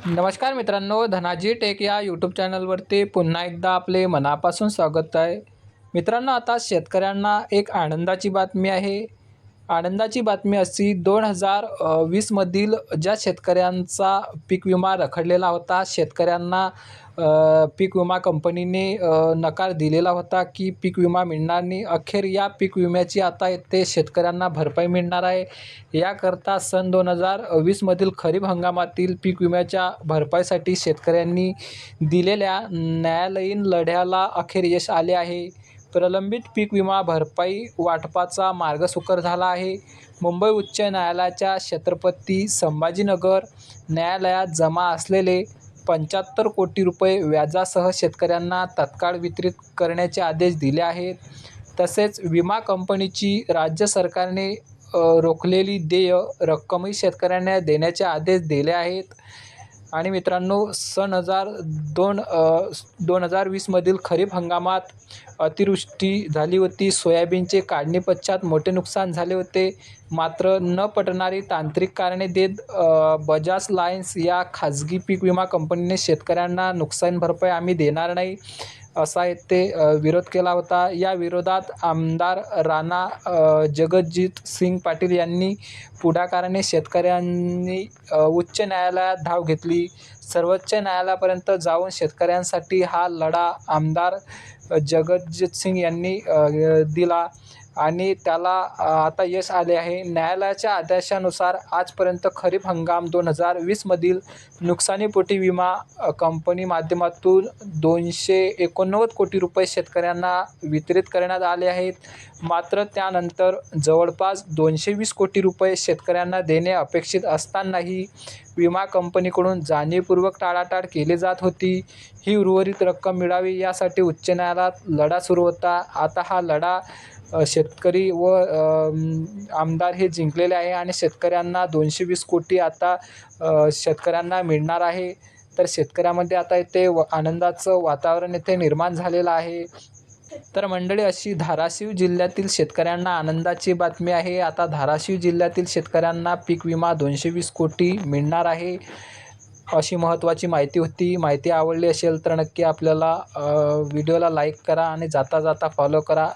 नमस्कार मित्रांनो, धनाजी टेक या यूट्यूब चॅनलवरती पुन्हा एकदा आपले मनापासून स्वागत आहे. मित्रांनो, आता शेतकऱ्यांना एक आनंदाची बातमी आहे. आनंदाची बातमी अशी 2020मधील ज्या शेतकऱ्यांचा पीक विमा रखडलेला होता, शेतकऱ्यांना पीक विमा कंपनीने नकार दिलेला होता की पीक विमा मिळणार नाही. अखेर या पीक विम्याची आता ते शेतकऱ्यांना भरपाई मिळणार आहे. याकरता सन 2020मधील खरीप हंगामातील पीक विम्याच्या भरपाईसाठी शेतकऱ्यांनी दिलेल्या न्यायालयीन लढ्याला अखेर यश आले आहे. प्रलंबित पीक विमा भरपाई वाटपाचा मार्ग सुकर झाला आहे. मुंबई उच्च न्यायालयाच्या छत्रपती संभाजीनगर न्यायालयात जमा असलेले 75 कोटी रुपये व्याजासह शेतकऱ्यांना तत्काळ वितरित करण्याचे आदेश दिले आहेत. तसेच विमा कंपनीची राज्य सरकारने रोखलेली देय रक्कमही शेतकऱ्यांना देण्याचे आदेश दिले आहेत. आणि मित्रांनो, सन 2020मधील खरीप हंगामात अतिवृष्टी झाली होती. सोयाबीनचे काढणीपश्चात मोठे नुकसान झाले होते. मात्र न पटणारी तांत्रिक कारणे देत बजाज लायन्स या खाजगी पीक विमा कंपनीने शेतकऱ्यांना नुकसान भरपाई आम्ही देणार नाही असा ते विरोध केला होता. या विरोधात आमदार राणा जगजित सिंग पाटील यांनी पुढाकाराने शेतकऱ्यांनी उच्च न्यायालयात धाव घेतली. सर्वोच्च न्यायालयापर्यंत जाऊन शेतकऱ्यांसाठी हा लढा आमदार जगजित सिंग यांनी दिला आणि त्याला आता यश आले आहे. न्यायालयाच्या आदेशानुसार आजपर्यंत खरीप हंगाम 2020मधील नुकसानीपोटी विमा कंपनी माध्यमातून 289 कोटी रुपये शेतकऱ्यांना वितरित करण्यात आले आहेत. मात्र त्यानंतर जवळपास 220 कोटी रुपये शेतकऱ्यांना देणे अपेक्षित असतानाही विमा कंपनीकडून जाणीवपूर्वक टाळाटाळ केली जात होती. ही उर्वरित रक्कम मिळावी यासाठी उच्च न्यायालयात लढा सुरू होता. आता हा लढा शेतकरी व आमदार हे जिंकलेले आहे आणि शेतकऱ्यांना 220 कोटी आता शेतकऱ्यांना मिळणार आहे. तर शेतकऱ्यामध्ये आता इथे आनंदाचं वातावरण इथे निर्माण झालेलं आहे. तर मंडळी, अशी धाराशिव जिल्ह्यातील शेतकऱ्यांना आनंदाची बातमी आहे. आता धाराशिव जिल्ह्यातील शेतकऱ्यांना पीक विमा 220 कोटी मिळणार आहे. अशी महत्त्वाची माहिती होती. माहिती आवडली असेल तर नक्की आपल्याला व्हिडिओला लाईक करा आणि जाता जाता फॉलो करा.